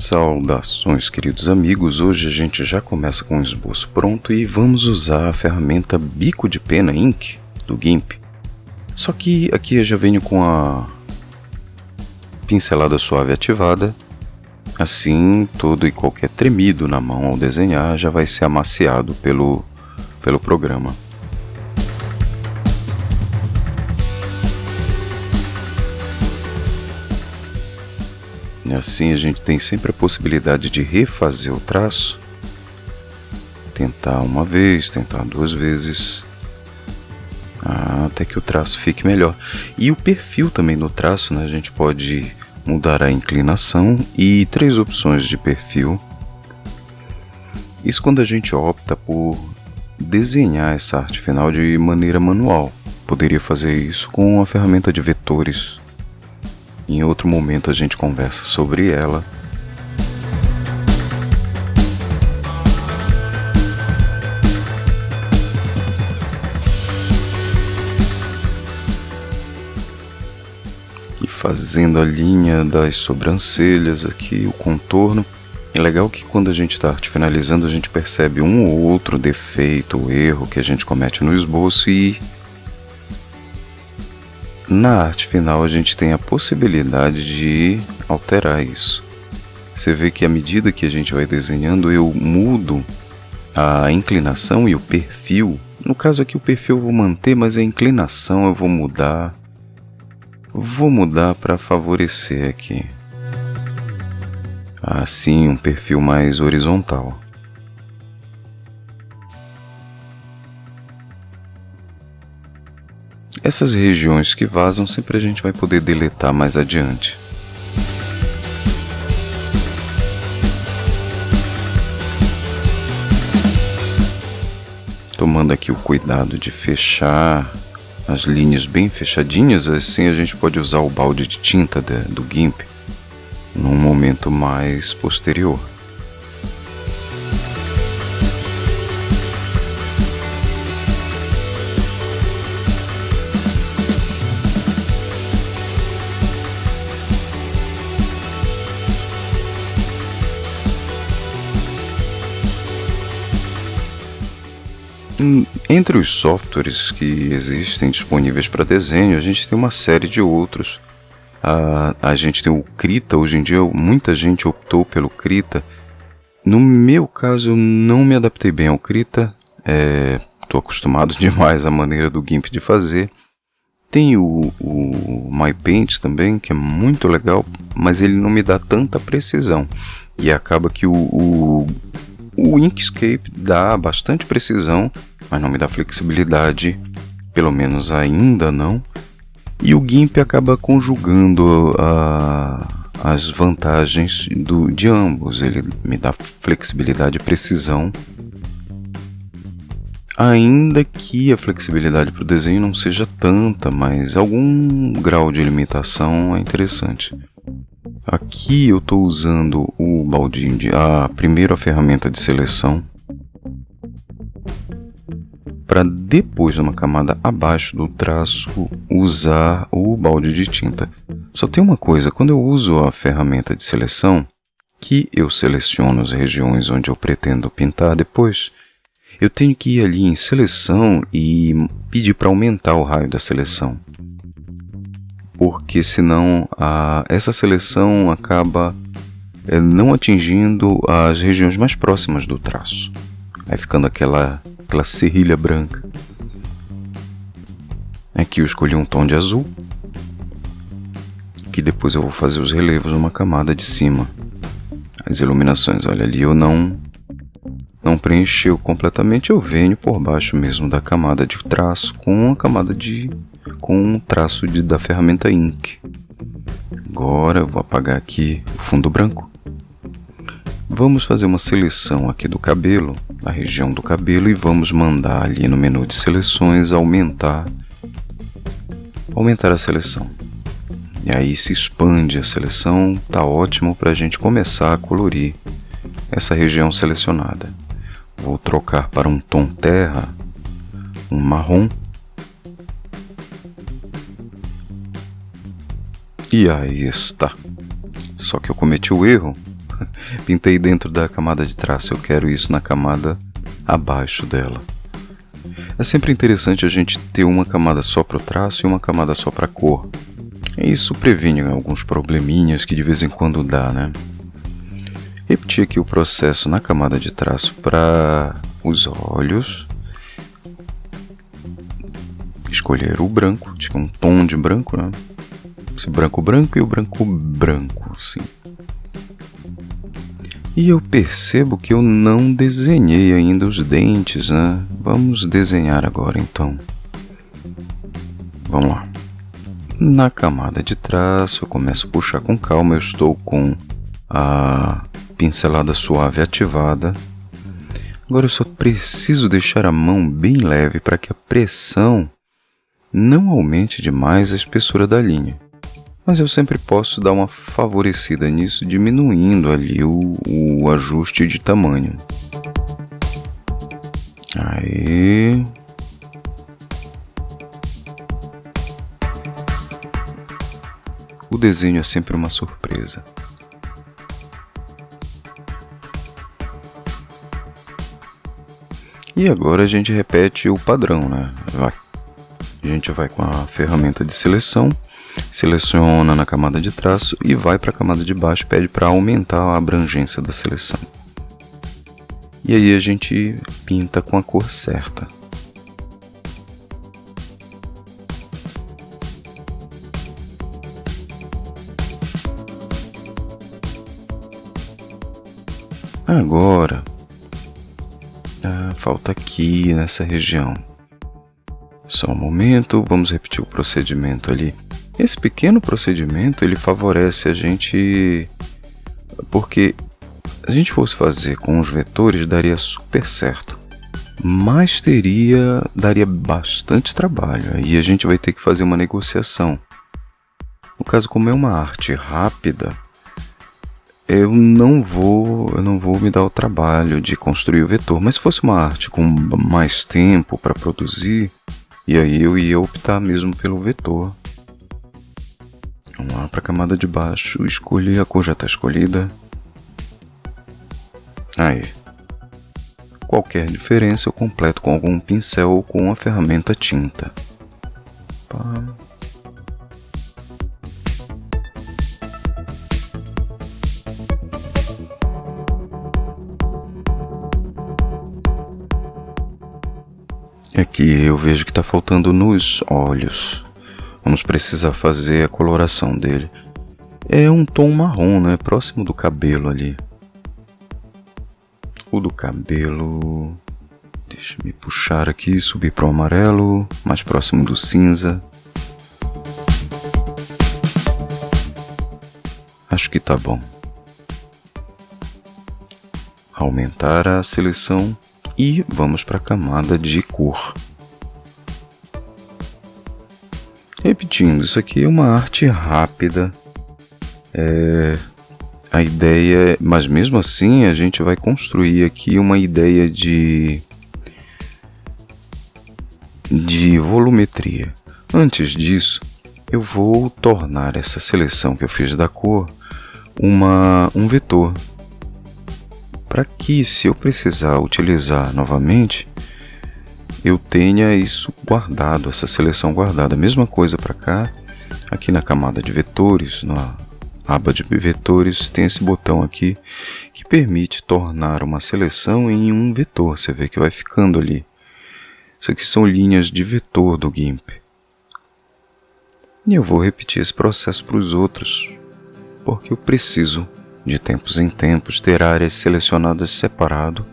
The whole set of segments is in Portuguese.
Saudações, queridos amigos. Hoje a gente já começa com o esboço pronto e vamos usar a ferramenta Bico de Pena Ink do GIMP. Só que aqui eu já venho com a pincelada suave ativada. Assim, todo e qualquer tremido na mão ao desenhar já vai ser amaciado pelo programa. E assim a gente tem sempre a possibilidade de refazer o traço, tentar uma vez, tentar duas vezes, até que o traço fique melhor. E o perfil também no traço, né? A gente pode mudar a inclinação e 3 opções de perfil. Isso quando a gente opta por desenhar essa arte final de maneira manual. Poderia fazer isso com a ferramenta de vetores. Em outro momento a gente conversa sobre ela. E fazendo a linha das sobrancelhas aqui, o contorno. É legal que quando a gente está arte finalizando a gente percebe um ou outro defeito ou erro que a gente comete no esboço e na arte final a gente tem a possibilidade de alterar isso. Você vê que à medida que a gente vai desenhando eu mudo a inclinação e o perfil. No caso aqui o perfil eu vou manter, mas a inclinação eu vou mudar. Vou mudar para favorecer aqui. Assim, um perfil mais horizontal. Essas regiões que vazam sempre a gente vai poder deletar mais adiante. Tomando aqui o cuidado de fechar as linhas bem fechadinhas, assim a gente pode usar o balde de tinta do GIMP num momento mais posterior. Entre os softwares que existem disponíveis para desenho, a gente tem uma série de outros. A gente tem o Krita, hoje em dia muita gente optou pelo Krita. No meu caso eu não me adaptei bem ao Krita, estou acostumado demais à maneira do GIMP de fazer. Tem o MyPaint também, que é muito legal, mas ele não me dá tanta precisão. E acaba que o Inkscape dá bastante precisão, mas não me dá flexibilidade, pelo menos ainda não. E o GIMP acaba conjugando as vantagens de ambos. Ele me dá flexibilidade e precisão, ainda que a flexibilidade para o desenho não seja tanta, mas algum grau de limitação é interessante. Aqui eu estou usando o baldinho primeiro a ferramenta de seleção, para depois, numa camada abaixo do traço, usar o balde de tinta. Só tem uma coisa, quando eu uso a ferramenta de seleção, que eu seleciono as regiões onde eu pretendo pintar depois, eu tenho que ir ali em seleção e pedir para aumentar o raio da seleção. Porque senão essa seleção acaba não atingindo as regiões mais próximas do traço. Aí ficando aquela serrilha branca. Aqui eu escolhi um tom de azul, que depois eu vou fazer os relevos numa camada de cima. As iluminações, olha ali, eu não preencheu completamente, eu venho por baixo mesmo da camada de traço com um traço da ferramenta Ink. Agora eu vou apagar aqui o fundo branco. Vamos fazer uma seleção aqui do cabelo, da região do cabelo, e vamos mandar ali no menu de seleções aumentar a seleção. E aí se expande a seleção, tá ótimo para a gente começar a colorir essa região selecionada. Vou trocar para um tom terra, um marrom. E aí está. Só que eu cometi o erro Pintei dentro da camada de traço, eu quero isso na camada abaixo dela. É sempre interessante a gente ter uma camada só para o traço e uma camada só para a cor. Isso previne alguns probleminhas que de vez em quando dá, né? Repetir aqui o processo na camada de traço para os olhos. Escolher o branco, acho que é um tom de branco, né? Esse branco e o branco branco, sim. E eu percebo que eu não desenhei ainda os dentes, né? Vamos desenhar agora então. Vamos lá. Na camada de traço, eu começo a puxar com calma. Eu estou com a pincelada suave ativada. Agora eu só preciso deixar a mão bem leve para que a pressão não aumente demais a espessura da linha. Mas eu sempre posso dar uma favorecida nisso, diminuindo ali o ajuste de tamanho. Aí. O desenho é sempre uma surpresa. E agora a gente repete o padrão, né? A gente vai com a ferramenta de seleção, seleciona na camada de traço e vai para a camada de baixo, pede para aumentar a abrangência da seleção. E aí a gente pinta com a cor certa. Agora, falta aqui nessa região. Só um momento, vamos repetir o procedimento ali. Esse pequeno procedimento, ele favorece a gente, porque se a gente fosse fazer com os vetores, daria super certo. Mas daria bastante trabalho, e a gente vai ter que fazer uma negociação. No caso, como é uma arte rápida, eu não vou me dar o trabalho de construir o vetor. Mas se fosse uma arte com mais tempo para produzir, e aí eu ia optar mesmo pelo vetor. Vamos lá para a camada de baixo, escolher, a cor já está escolhida. Aí. Qualquer diferença eu completo com algum pincel ou com a ferramenta tinta. Pá. Aqui eu vejo que está faltando nos olhos. Vamos precisar fazer a coloração dele. É um tom marrom, né? Próximo do cabelo ali. O do cabelo... Deixa eu me puxar aqui, subir para o amarelo, mais próximo do cinza. Acho que tá bom. Aumentar a seleção. E vamos para a camada de cor. Repetindo, isso aqui é uma arte rápida. A ideia, mas mesmo assim a gente vai construir aqui uma ideia de volumetria. Antes disso, eu vou tornar essa seleção que eu fiz da cor um vetor. Para que, se eu precisar utilizar novamente, eu tenha isso guardado, essa seleção guardada. Mesma coisa para cá, aqui na camada de vetores, na aba de vetores, tem esse botão aqui que permite tornar uma seleção em um vetor. Você vê que vai ficando ali. Isso aqui são linhas de vetor do GIMP. E eu vou repetir esse processo para os outros, porque eu preciso de tempos em tempos ter áreas selecionadas separado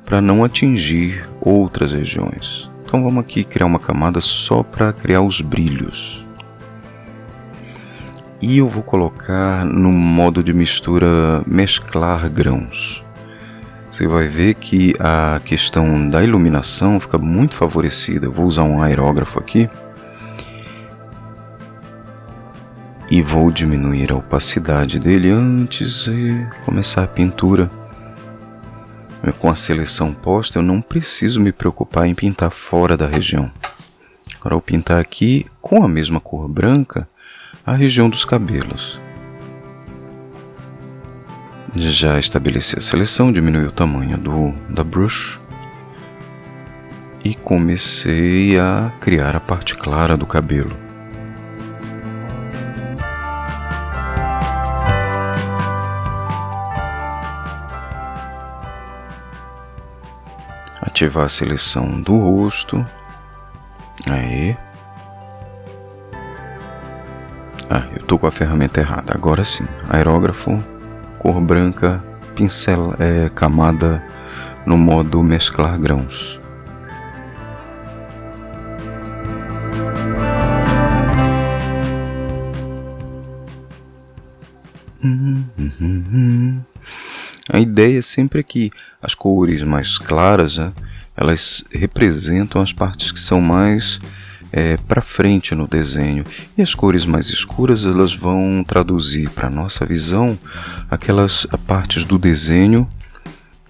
para não atingir outras regiões. Então vamos aqui criar uma camada só para criar os brilhos. E eu vou colocar no modo de mistura mesclar grãos. Você vai ver que a questão da iluminação fica muito favorecida. Eu vou usar um aerógrafo aqui. E vou diminuir a opacidade dele antes de começar a pintura. Com a seleção posta, eu não preciso me preocupar em pintar fora da região. Agora eu vou pintar aqui com a mesma cor branca a região dos cabelos. Já estabeleci a seleção, diminui o tamanho da brush e comecei a criar a parte clara do cabelo. Ativar a seleção do rosto. Aí. Eu tô com a ferramenta errada. Agora sim. Aerógrafo, cor branca, pincel, camada no modo mesclar grãos. A ideia sempre é que as cores mais claras, elas representam as partes que são mais para frente no desenho, e as cores mais escuras elas vão traduzir para nossa visão aquelas partes do desenho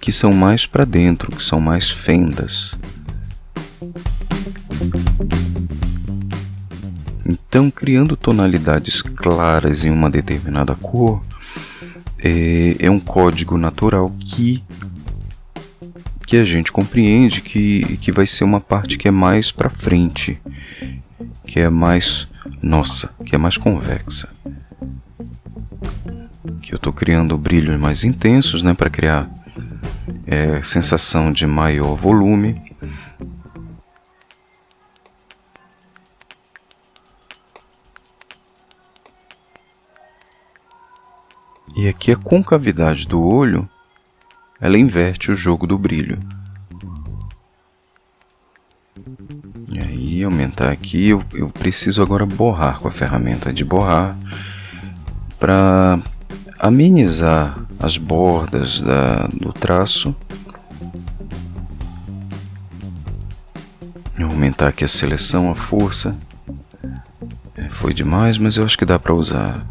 que são mais para dentro, que são mais fendas. Então, criando tonalidades claras em uma determinada cor é um código natural que a gente compreende que vai ser uma parte que é mais para frente, que é mais nossa, que é mais convexa. Que eu estou criando brilhos mais intensos, né, para criar sensação de maior volume. E aqui a concavidade do olho, ela inverte o jogo do brilho. E aí, aumentar aqui, eu preciso agora borrar com a ferramenta de borrar para amenizar as bordas do traço. Eu vou aumentar aqui a seleção, a força. Foi demais, mas eu acho que dá para usar.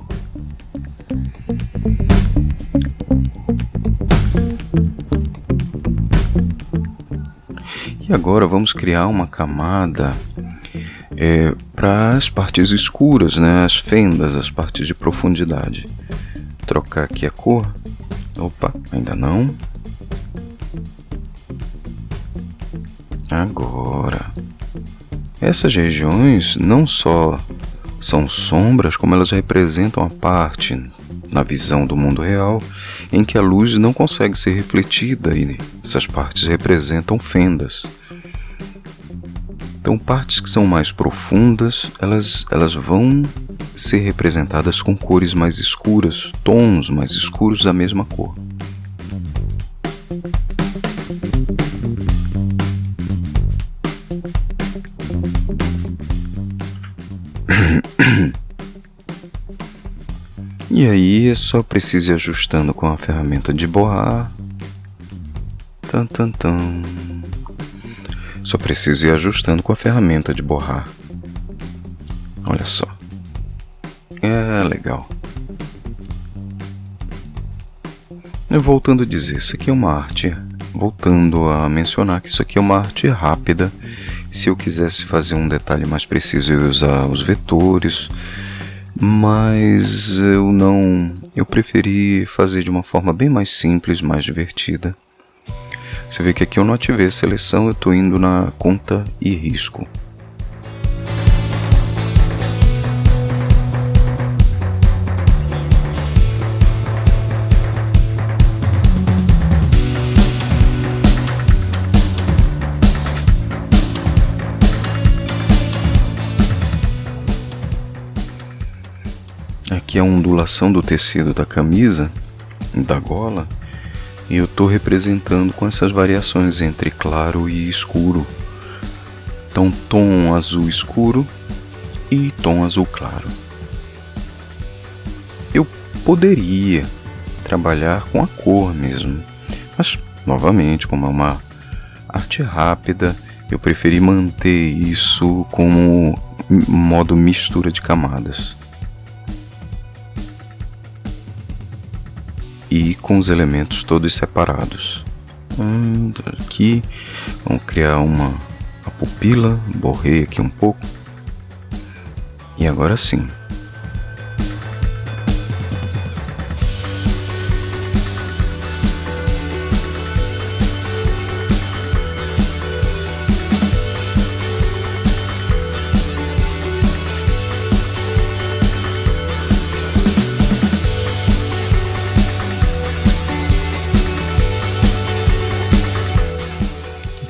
E agora vamos criar uma camada para as partes escuras, né? As fendas, as partes de profundidade. Trocar aqui a cor. Opa, ainda não. Agora. Essas regiões não só são sombras, como elas representam a parte na visão do mundo real em que a luz não consegue ser refletida, e essas partes representam fendas. Então, partes que são mais profundas, elas vão ser representadas com cores mais escuras, tons mais escuros da mesma cor. E aí é só preciso ir ajustando com a ferramenta de borrar. Só preciso ir ajustando com a ferramenta de borrar. Olha só. Legal. Voltando a dizer, isso aqui é uma arte. Voltando a mencionar que isso aqui é uma arte rápida. Se eu quisesse fazer um detalhe mais preciso, eu ia usar os vetores. Mas eu preferi fazer de uma forma bem mais simples, mais divertida. Você vê que aqui eu não ativei a seleção, eu estou indo na conta e risco. Aqui é a ondulação do tecido da camisa, da gola, e eu estou representando com essas variações entre claro e escuro. Então, tom azul escuro e tom azul claro. Eu poderia trabalhar com a cor mesmo, mas, novamente, como é uma arte rápida, eu preferi manter isso como modo mistura de camadas. E com os elementos todos separados. Aqui, vamos criar a pupila, borrei aqui um pouco. E agora sim.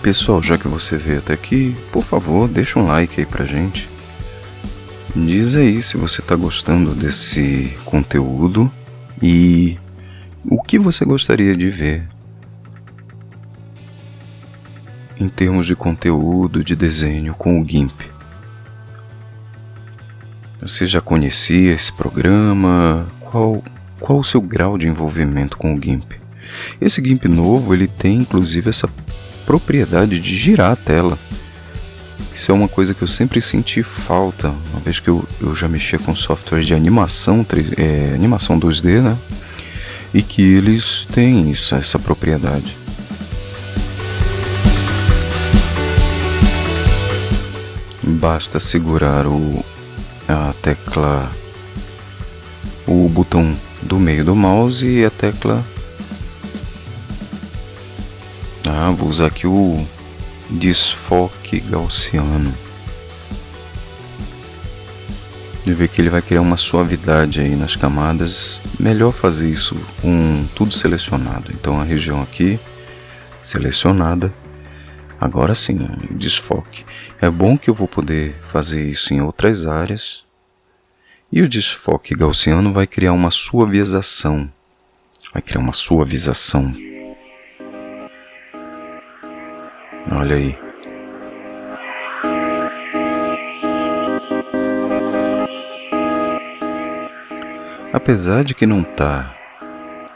Pessoal, já que você veio até aqui, por favor, deixa um like aí pra gente. Diz aí se você tá gostando desse conteúdo e o que você gostaria de ver em termos de conteúdo de desenho com o GIMP. Você já conhecia esse programa? Qual o seu grau de envolvimento com o GIMP? Esse GIMP novo, ele tem inclusive essa propriedade de girar a tela. Isso é uma coisa que eu sempre senti falta, uma vez que eu já mexia com software de animação, animação 2D, né? E que eles têm essa propriedade. Basta segurar a tecla, o botão do meio do mouse e a tecla. Vou usar aqui o desfoque gaussiano. De ver que ele vai criar uma suavidade aí nas camadas. Melhor fazer isso com tudo selecionado. Então a região aqui selecionada. Agora sim, desfoque. É bom que eu vou poder fazer isso em outras áreas. E o desfoque gaussiano vai criar uma suavização. Olha aí. Apesar de que não tá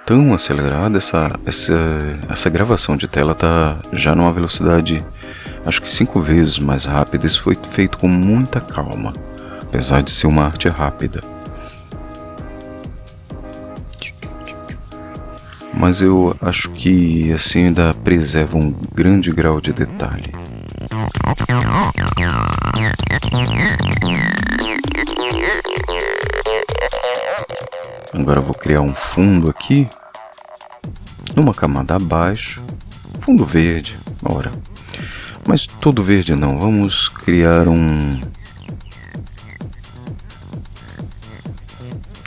tão acelerada, essa gravação de tela tá já numa velocidade, acho que 5 vezes mais rápida. Isso foi feito com muita calma, apesar de ser uma arte rápida. Mas eu acho que assim ainda preserva um grande grau de detalhe. Agora eu vou criar um fundo aqui, numa camada abaixo, fundo verde, ora. Mas todo verde não, vamos criar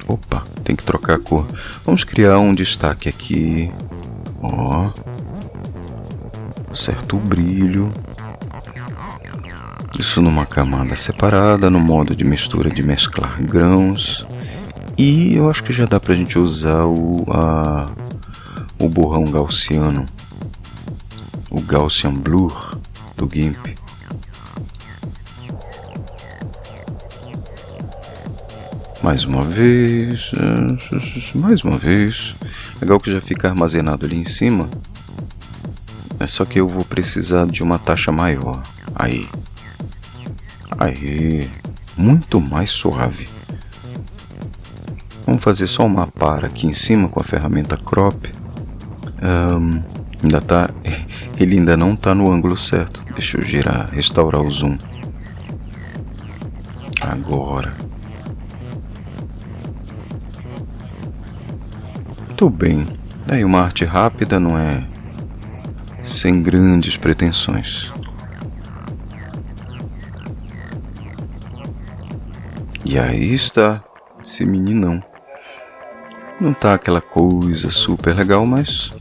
Opa, tem que trocar a cor. Vamos criar um destaque aqui, ó. Certo o brilho. Isso numa camada separada, no modo de mistura de mesclar grãos. E eu acho que já dá pra gente usar o borrão gaussiano, o Gaussian Blur do GIMP. Mais uma vez. Legal que já fica armazenado ali em cima. É só que eu vou precisar de uma taxa maior. Aí, muito mais suave. Vamos fazer só uma para aqui em cima com a ferramenta Crop. Ele ainda não está no ângulo certo. Deixa eu restaurar o zoom. Agora. Muito bem. Daí uma arte rápida, não é? Sem grandes pretensões. E aí está esse meninão. Não tá aquela coisa super legal, mas